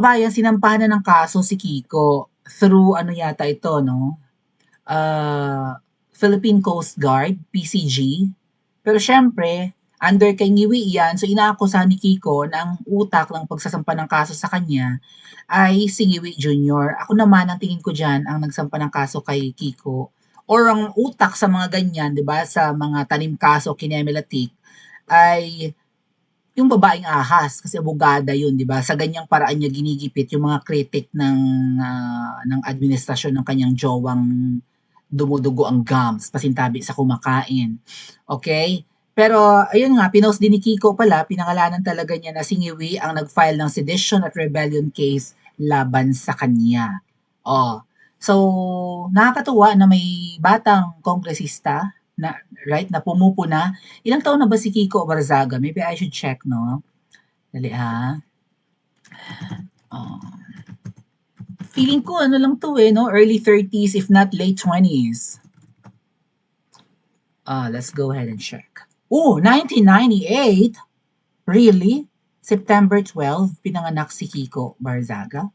Kabayan, sinampahan na ng kaso si Kiko through ano yata ito, no? Philippine Coast Guard, PCG. Pero syempre, under kay Ngiwi yan, so inaakusahan ni Kiko na ang utak ng pagsasampa ng kaso sa kanya ay si Ngiwi Jr. Ako naman, ang tingin ko dyan, ang nagsampa ng kaso kay Kiko, or ang utak sa mga ganyan, di ba, sa mga tanim kaso, kinemelatik, ay yung babaeng ahas kasi abogada yun, 'di ba? Sa ganyang paraan niya ginigipit yung mga kritik ng administrasyon ng kanyang jowang dumudugo ang gums, pasintabi sa kumakain. Okay? Pero ayun nga, pinost din ni Kiko pala, pinangalanan talaga niya na si Ngiwi ang nag-file ng sedition at rebellion case laban sa kanya. Oh. So, nakakatuwa na may batang kongresista na right na pumupuna. Ilang taon na ba si Kiko Barzaga? Maybe I should check, no? Dali ha. Oh. Feeling ko ano lang to no? Early 30s if not late 20s. Let's go ahead and check. Oh, 1998? Really? September 12, pinanganak si Kiko Barzaga?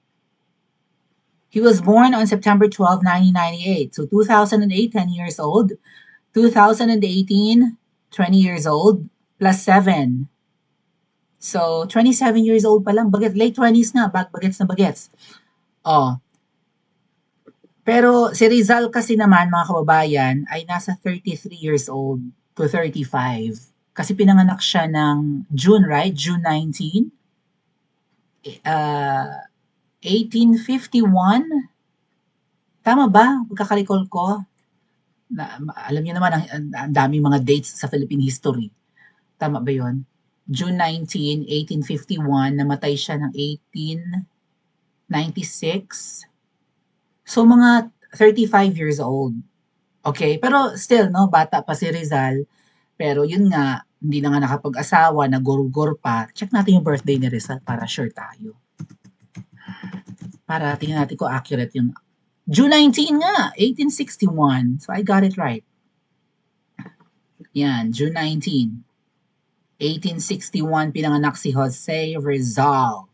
He was born on September 12, 1998. So 2008, 10 years old. 2018, 20 years old. Plus 7. So, 27 years old pa lang. Late 20s na. Bagets na bagets. Oh. Pero si Rizal kasi naman, mga kababayan, ay nasa 33 years old to 35. Kasi pinanganak siya ng June, right? June 19. 1851. Tama ba? Pagkakarecall ko. Alam niyo naman, ang daming mga dates sa Philippine history. Tama ba yon? June 19, 1851, namatay siya ng 1896. So, mga 35 years old. Okay? Pero still, no, bata pa si Rizal. Pero yun nga, hindi na nga nakapag-asawa, nagurgur pa. Check natin yung birthday ni Rizal para sure tayo. Para tingnan natin kung accurate yung June 19 nga, 1861. So, I got it right. Yan, June 19. 1861, pinanganak si Jose Rizal.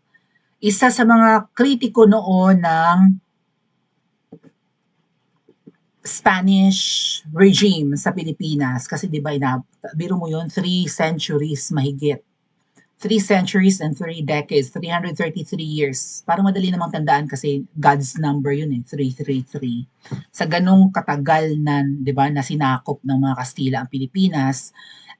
Isa sa mga kritiko noon ng Spanish regime sa Pilipinas. Kasi di ba, biro mo yun, 3 centuries mahigit. 3 centuries and 3 decades, 333 years. Parang madali namang tandaan kasi God's number yun 333. Sa ganong katagal na, di ba, na sinakop ng mga Kastila ang Pilipinas,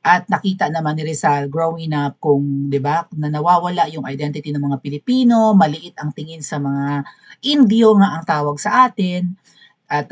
at nakita naman ni Rizal growing up kung, di ba, na nawawala yung identity ng mga Pilipino, maliit ang tingin sa mga Indio nga ang tawag sa atin, at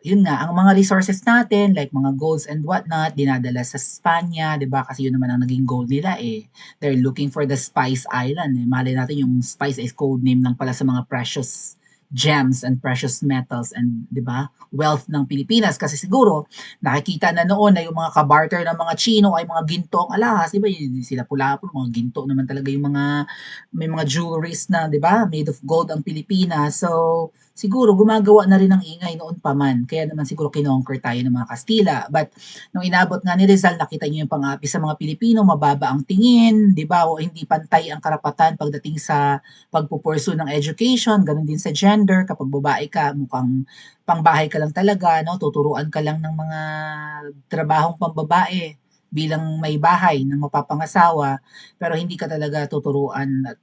yun nga, ang mga resources natin, like mga golds and whatnot, dinadala sa Spanya, di ba? Kasi yun naman ang naging goal nila eh. They're looking for the Spice Island. Eh. Malay natin yung Spice is code name lang pala sa mga precious gems and precious metals and, di ba, wealth ng Pilipinas. Kasi siguro, nakikita na noon na yung mga kabarter ng mga Chino ay mga ginto ang alahas, di ba? Sila pula-pula, mga ginto naman talaga yung mga, may mga jewelries na, di ba, made of gold ang Pilipinas. So, siguro gumagawa na rin ng ingay noon pa man. Kaya naman siguro kinonquer tayo ng mga Kastila. But nung inabot nga ni Rizal, nakita niyo yung pang-api sa mga Pilipino, mababa ang tingin, di ba? O hindi pantay ang karapatan pagdating sa pagpupursu ng education, ganun din sa gender. Kapag babae ka, mukhang pangbahay ka lang talaga, no? Tuturuan ka lang ng mga trabahong pambabae bilang may bahay ng mapapangasawa, pero hindi ka talaga tuturuan at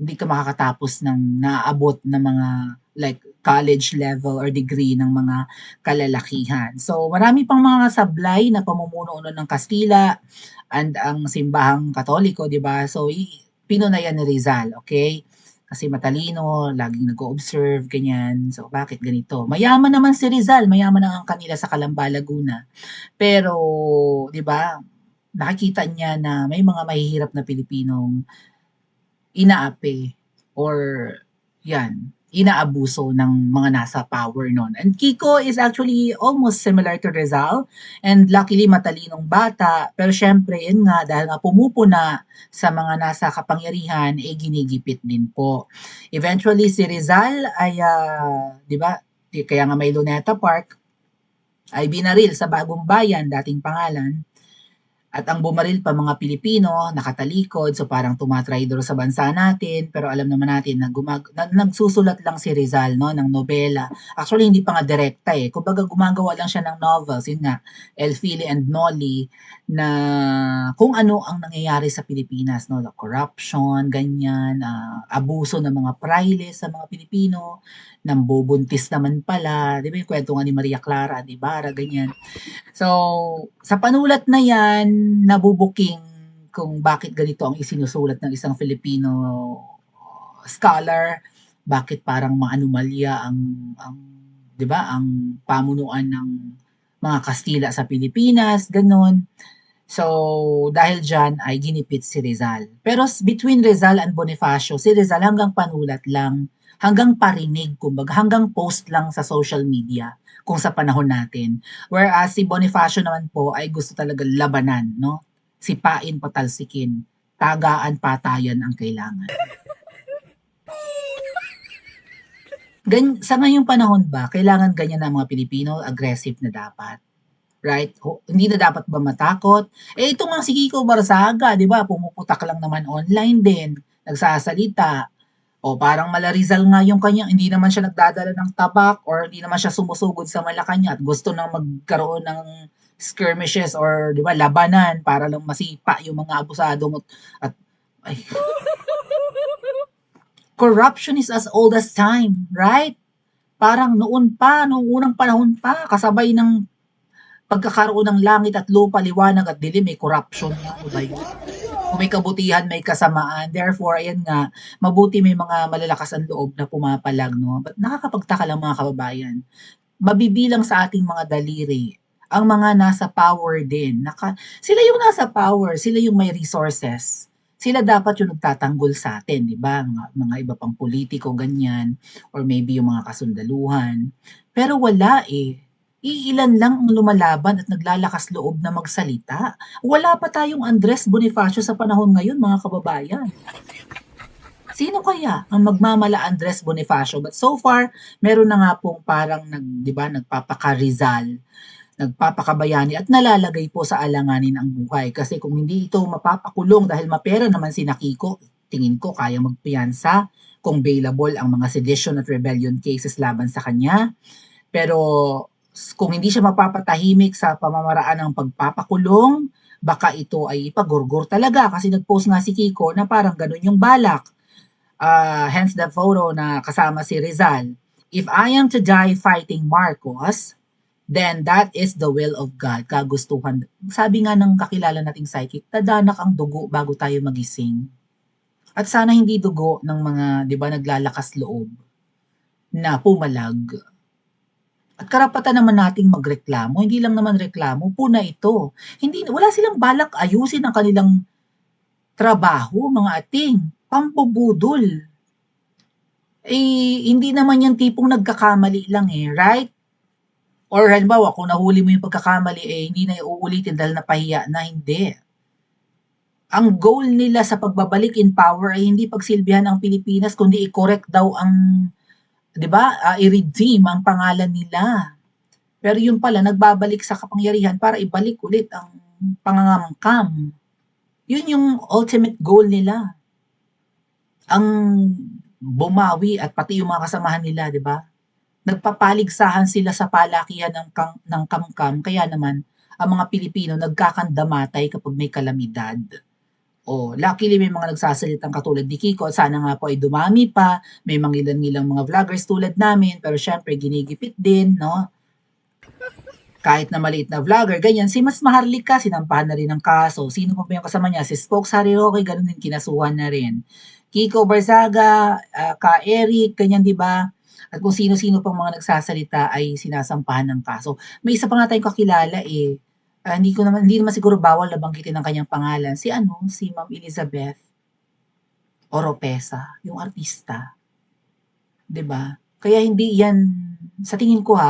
hindi ka makakatapos ng naaabot na mga like college level or degree ng mga kalalakihan. So marami pang mga sablay na pamumuno ng Kastila and ang simbahang Katoliko, 'di ba? So pinunayan ni Rizal, okay? Kasi matalino, laging nag-o-observe, ganyan. So, bakit ganito? Mayaman naman si Rizal, mayaman ang kanila sa Calamba, Laguna. Pero, di ba, nakikita niya na may mga mahihirap na Pilipinong inaapi or yan, inaabuso ng mga nasa power nun. And Kiko is actually almost similar to Rizal and luckily matalinong bata pero syempre yun nga dahil nga pumupuna sa mga nasa kapangyarihan eh ginigipit din po. Eventually si Rizal ay 'di ba kaya nga may Luneta Park ay binaril sa Bagong Bayan dating pangalan At ang bumaril pa mga Pilipino, nakatalikod, so parang tumatraydor sa bansa natin. Pero alam naman natin na, nagsusulat lang si Rizal, no, ng nobela. Actually, hindi pa nga direkta eh. Kumbaga, gumagawa lang siya ng novels. Yun nga, El Fili and Noli, na kung ano ang nangyayari sa Pilipinas, no, corruption, ganyan, abuso ng mga praile sa mga Pilipino, nambubuntis naman pala, di ba yung kwento nga ni Maria Clara, di Bara, ganyan. So, sa panulat na yan, nabubuking kung bakit ganito ang isinusulat ng isang Filipino scholar, bakit parang maanumalya ang 'di ba, ang pamunuan ng mga Kastila sa Pilipinas, gano'n. So, dahil diyan ay ginipit si Rizal. Pero between Rizal and Bonifacio, si Rizal hanggang panulat lang, hanggang parinig kumbaga, hanggang post lang sa social media kung sa panahon natin. Whereas si Bonifacio naman po ay gusto talaga labanan, no? Sipain, patalsikin, tagaan, patayan ang kailangan. Sa ngayong panahon ba, kailangan ganyan ang mga Pilipino, aggressive na dapat? Right? Hindi na dapat ba matakot? Eh, ito nga si Kiko Barzaga, di ba? Pumuputak lang naman online din, nagsasalita. O parang Malarizal nga yung kanya, hindi naman siya nagdadala ng tabak or hindi naman siya sumusugod sa Malacanang at gusto nang magkaroon ng skirmishes or di ba labanan para lang masipa yung mga abusado at ay, corruption is as old as time, right? Parang noon pa, noong unang panahon pa, kasabay ng pagkakaroon ng langit at lupa, liwanag at dilim, may corruption nga. Ano ba yun? Kung may kabutihan, may kasamaan. Therefore, ayan nga, mabuti may mga malalakas ang loob na pumapalag, no? But nakakapagtaka lang mga kababayan. Mabibilang sa ating mga daliri ang mga nasa power din. Sila yung nasa power, sila yung may resources. Sila dapat yung nagtatanggol sa atin, di ba? Mga iba pang politiko, ganyan. Or maybe yung mga kasundaluhan. Pero wala eh. Iilan lang ang lumalaban at naglalakas loob na magsalita. Wala pa tayong Andres Bonifacio sa panahon ngayon, mga kababayan. Sino kaya ang magmamala Andres Bonifacio? But so far, meron na nga pong parang 'di ba, nagpapaka-Rizal, nagpapakabayani at nalalagay po sa alanganin ang buhay. Kasi kung hindi ito mapapakulong dahil mapera naman si Kiko, tingin ko kaya magpiyansa kung bailable ang mga sedition at rebellion cases laban sa kanya. Pero kung hindi siya mapapatahimik sa pamamaraan ng pagpapakulong, baka ito ay ipagurgur talaga kasi nag-post nga si Kiko na parang ganun yung balak. Hence the photo na kasama si Rizal. If I am to die fighting Marcos, then that is the will of God. Kagustuhan. Sabi nga ng kakilala nating psychic, tadanak ang dugo bago tayo magising. At sana hindi dugo ng mga, di ba, naglalakas loob na pumalag. At karapatan naman nating magreklamo, hindi lang naman reklamo, puna ito. Wala silang balak ayusin ang kanilang trabaho, mga ating, pampubudol. Eh, hindi naman yung tipong nagkakamali lang eh, right? Or halimbawa, kung nahuli mo yung pagkakamali, eh, hindi na uulitin dahil napahiya na, hindi. Ang goal nila sa pagbabalik in power ay hindi pagsilbihan ang Pilipinas, kundi i-correct daw ang, di ba, i-redeem ang pangalan nila. Pero yun pala, nagbabalik sa kapangyarihan para ibalik ulit ang pangangamkam. Yun yung ultimate goal nila. Ang bumawi at pati yung mga kasamahan nila, di ba? Nagpapaligsahan sila sa palakihan ng kamkam, kaya naman ang mga Pilipino nagkakandamatay kapag may kalamidad. Luckily may mga nagsasalitang katulad ni Kiko, sana nga po ay dumami pa, may mangilan-ngilang mga vloggers tulad namin, pero syempre ginigipit din, no? Kahit na maliit na vlogger, ganyan. Si Mas Maharlika, sinampahan na rin ng kaso. Sino pa ba yung kasama niya? Si Spokes Harry Roque, ganun din, kinasuhan na rin. Kiko Barzaga, Ka Eric, ganyan, di ba? At kung sino-sino pang mga nagsasalita ay sinasampahan ng kaso. May isa pa nga tayong kakilala eh. Hindi naman siguro bawal na banggitin ang kanyang pangalan. Si Ma'am Elizabeth Oropesa, yung artista. 'Di ba? Kaya hindi yan, sa tingin ko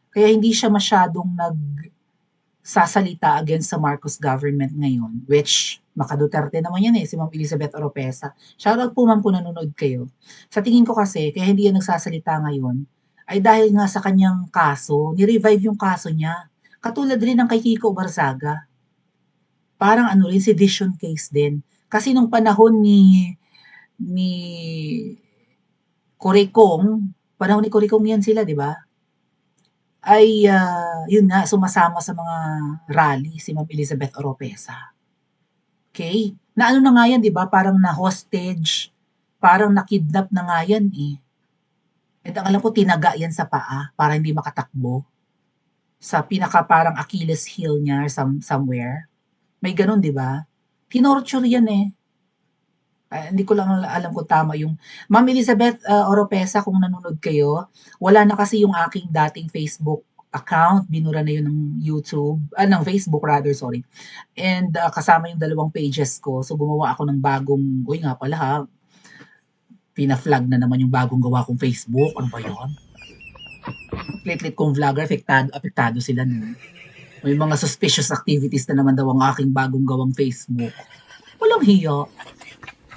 kaya hindi siya masyadong nagsasalita against sa Marcos government ngayon, which maka-Duterte naman yan eh, si Ma'am Elizabeth Oropesa. Shoutout po ma'am kung nanonood kayo. Sa tingin ko kasi, kaya hindi yan nagsasalita ngayon, ay dahil nga sa kanyang kaso, ni-revive yung kaso niya. Katulad rin ng kay Kiko Barzaga. parang ano rin, sedition case din. Kasi nung panahon ni panahon ni Cory Cong yan sila, di ba? Ay, yun nga, sumasama sa mga rally si Ma'am Elizabeth Oropesa. Okay? Na ano na nga yan, di ba? Parang na-hostage, parang na-kidnap na nga yan eh. And ang alam ko, tinaga yan sa paa para hindi makatakbo. Sa pinaka parang Achilles heel niya somewhere. May ganun, di ba? Tinorture yan eh. Hindi ko lang alam kung tama yung Ma'am Elizabeth Oropesa, kung nanonood kayo, wala na kasi yung aking dating Facebook account, binura na yun ng YouTube, ng Facebook rather, sorry. And kasama yung dalawang pages ko, so gumawa ako ng bagong, uy nga pala ha, pina-flag na naman yung bagong gawa kong Facebook, ano ba yun? Lit-lit kong vlogger, apektado sila nun. May mga suspicious activities na naman daw ang aking bagong gawang Facebook. Walang hiya.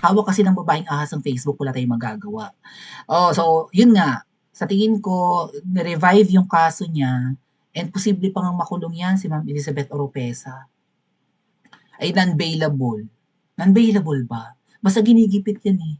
Hawak kasi ng babaeng ahas ang Facebook, wala tayong magagawa. Oh, so, yun nga. Sa tingin ko, na-revive yung kaso niya and posible pang makulong yan si Ma'am Elizabeth Oropesa. Ay non-bailable. Non-bailable ba? Basta ginigipit yan eh.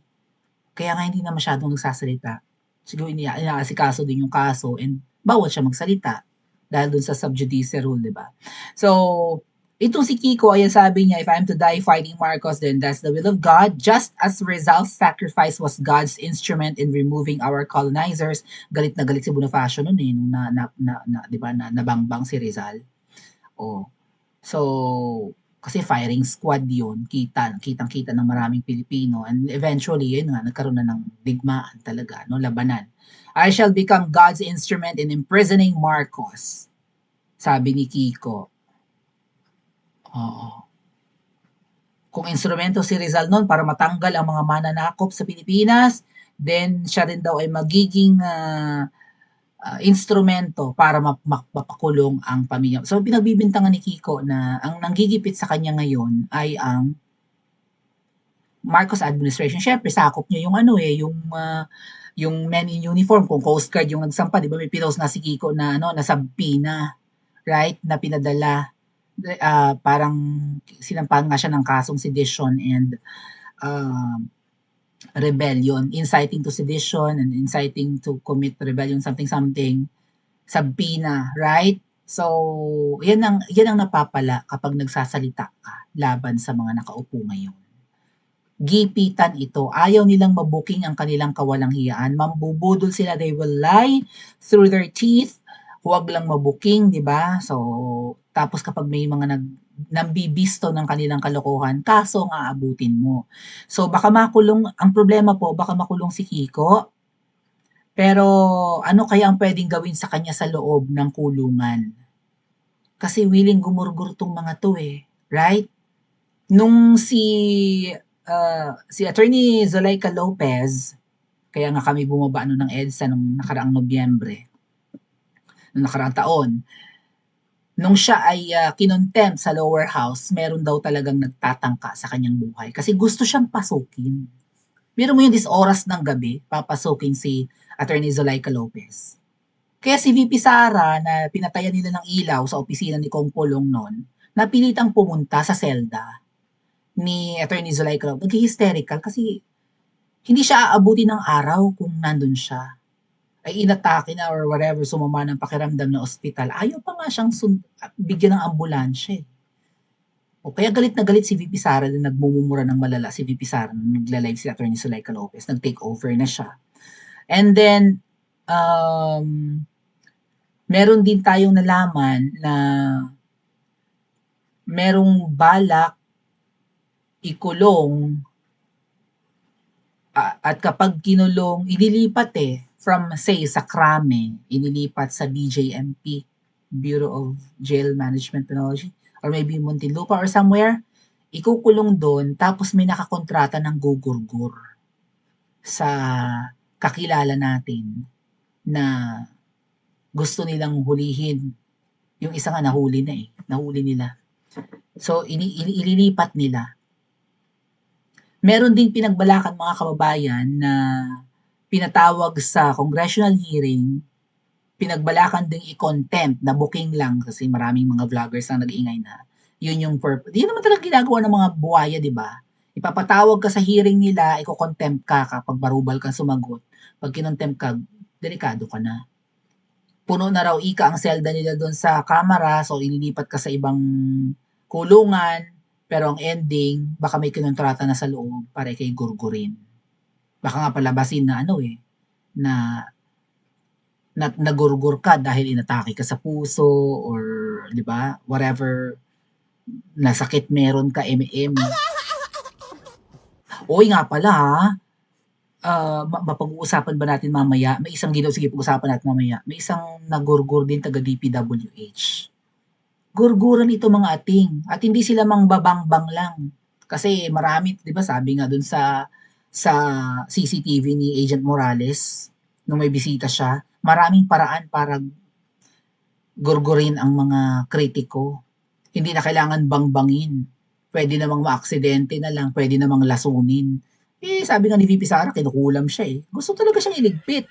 Kaya nga hindi na masyadong nagsasalita. Siguro inaasikaso din yung kaso and bawal siya magsalita dahil dun sa subjudice rule, di ba? So, itong si Kiko, ayan sabi niya, if I'm to die fighting Marcos, then that's the will of God. Just as Rizal's sacrifice was God's instrument in removing our colonizers, galit na galit si Bonifacio nun eh, nung di ba, nabangbang si Rizal. Oh. So, kasi firing squad yun, kitang-kita ng maraming Pilipino, and eventually, yun nga, nagkaroon na ng digmaan talaga, no, labanan. I shall become God's instrument in imprisoning Marcos, sabi ni Kiko. Oo. Kung instrumento si Rizal noon para matanggal ang mga mananakop sa Pilipinas, then siya rin daw ay magiging instrumento para mapakulong ang pamilya. So pinagbibintangan ni Kiko na ang nanggigipit sa kanya ngayon ay ang Marcos administration. Syempre sakop niya yung ano eh, yung men in uniform, kung Coast Guard yung nagsampa, di ba may pinost na si Kiko na ano, na subpoena, right, na pinadala, parang sinampahan nga siya ng kasong sedition and rebellion, inciting to sedition and inciting to commit rebellion, something, subpoena, right? So, yan ang napapala kapag nagsasalita ka laban sa mga nakaupo ngayon. Gipitan ito. Ayaw nilang mabuking ang kanilang kawalanghiyaan. Mambubudol sila. They will lie through their teeth. Huwag lang mabuking, di ba? So, tapos kapag may mga nambibisto ng kanilang kalokohan, kaso ang aabutin mo. So, baka makulong, ang problema po, baka makulong si Kiko. Pero, ano kaya ang pwedeng gawin sa kanya sa loob ng kulungan? Kasi willing gumurgur tong mga to eh. Right? Nung si Attorney Zulaika Lopez, kaya nga kami bumaba ng EDSA nung nakaraang Nobyembre, nung nakaraang taon, nung siya ay kinontempt sa lower house, meron daw talagang nagtatangka sa kanyang buhay kasi gusto siyang pasukin. Biro mo yung oras ng gabi, papasukin si Attorney Zulaika Lopez. Kaya si VP Sara na pinatayan nila ng ilaw sa opisina ni Kong Pulong noon, napilitang pumunta sa selda ni Attorney Zulaika Lopez. Nag-hysterical kasi hindi siya aabuti ng araw kung nandun siya. Ay inatake na or whatever, sumama ng pakiramdam na ospital. Ayaw pa nga siyang bigyan ng ambulansya. O kaya galit na galit si VP Sara na nagmumura ng malala si VP Sara na nagla-live si Attorney Zulaika Lopez. Nag-take over na siya. And then, meron din tayong nalaman na merong balak ikulong at kapag kinulong, inilipat from say sa Krame, inilipat sa BJMP, Bureau of Jail Management Technology, or maybe Muntinlupa or somewhere, ikukulong doon, tapos may nakakontrata ng gugurgur sa kakilala natin na gusto nilang hulihin. Yung isa nga nahuli na nahuli nila. So, ililipat nila. Meron din pinagbalakang mga kababayan na pinatawag sa congressional hearing, pinagbalakang ding i-contempt na booking lang kasi maraming mga vloggers ang nag-iingay na Yun yung purpose. Yun naman talaga ginagawa ng mga buhaya, di ba? Ipapatawag ka sa hearing nila, iko-contempt ka kapag barubal kang sumagot. Pag kinontempt ka, delikado ka na. Puno na raw ika ang selda nila doon sa kamera, so ililipat ka sa ibang kulungan, pero ang ending, baka may kinontrata na sa loob para ikay gurgurin. Baka nga palabasin na ano eh, na nagurgur ka dahil inatake ka sa puso or 'di ba, whatever na sakit meron ka, eme-eme. Uy, nga pala ha, mapag-uusapan ba natin mamaya, may isang sige pag-usapan natin mamaya, may isang nagurgur din taga DPWH. Gurguran ito mga ating at hindi sila mangbabangbang lang. Kasi marami, 'di ba sabi nga dun sa CCTV ni Agent Morales nung may bisita siya, maraming paraan para gurgurin ang mga kritiko. Hindi na kailangan bangbangin. Pwede namang maaksidente na lang, pwede namang lasunin. Eh, sabi nga ni VP Sara, kinukulam siya eh. Gusto talaga siyang iligpit.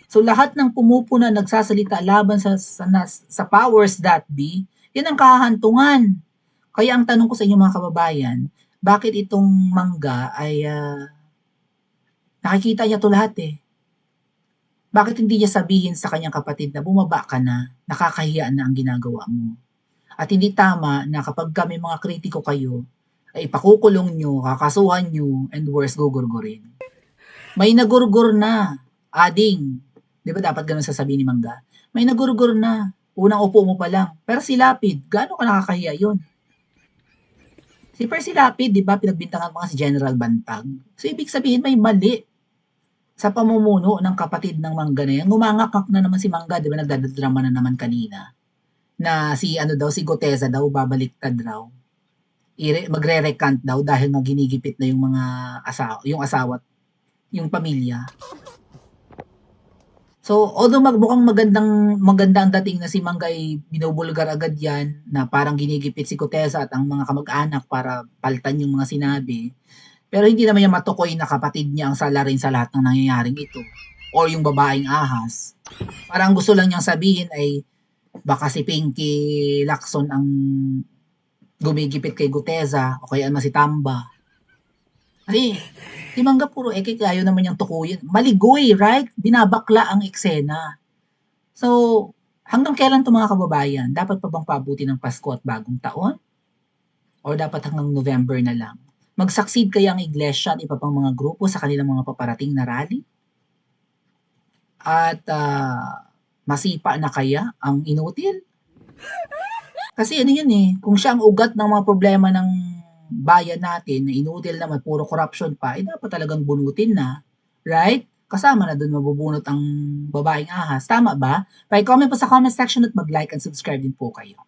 So lahat ng pumupuna nagsasalita laban sa powers that be, yan ang kahahantungan. Kaya ang tanong ko sa inyo mga kababayan, bakit itong mangga ay nakikita niya to lahat eh. Bakit hindi niya sabihin sa kanyang kapatid na bumaba ka na, nakakahiya na ang ginagawa mo. At hindi tama na kapag kami mga kritiko kayo, ay ipakukulong nyo, kakasuhan nyo, and worse, gugurgurin. May nagurgur na, ading. Di ba dapat ganun sasabihin ni Mangga? May nagurgur na, unang upo mo pa lang. Pero si Lapid, gaano ka nakakahiya yun? Si Percy Lapid, di ba, pinagbintangan mga si General Bantag. So, ibig sabihin may mali sa pamumuno ng kapatid ng Mangga na yan. Ngumangakak na naman si Mangga, di ba, nagdadrama na naman kanina. Na si ano daw, si Goteza daw, babaliktad raw. Magre-recant daw dahil nga ginigipit na yung mga asawa, yung pamilya. So, although mukhang maganda ang dating na si Mangga ay binubulgar agad yan, na parang ginigipit si Goteza at ang mga kamag-anak para paltan yung mga sinabi, pero hindi naman yung matukoy na kapatid niya ang sala rin sa lahat ng nangyayaring ito. Or yung babaeng ahas. Parang gusto lang niyang sabihin ay baka si Pinky Lacson ang gumigipit kay Guteza o kaya naman si Tamba. Kasi si Mangga puro eke ayaw naman niyang tukuyin. Maligoy, right? Binabakla ang eksena. So, hanggang kailan to mga kababayan? Dapat pa bang paabuti ng Pasko at Bagong Taon? O dapat hanggang November na lang? Mag-succeed kaya ang iglesia at iba pang mga grupo sa kanilang mga paparating na rally? At masipa na kaya ang inutil? Kasi ano yun eh, kung siya ang ugat ng mga problema ng bayan natin na inutil naman, puro corruption pa, eh dapat talagang bunutin na. Right? Kasama na dun mabubunot ang babaeng ahas. Tama ba? Pa-comment po sa comment section at mag-like and subscribe din po kayo.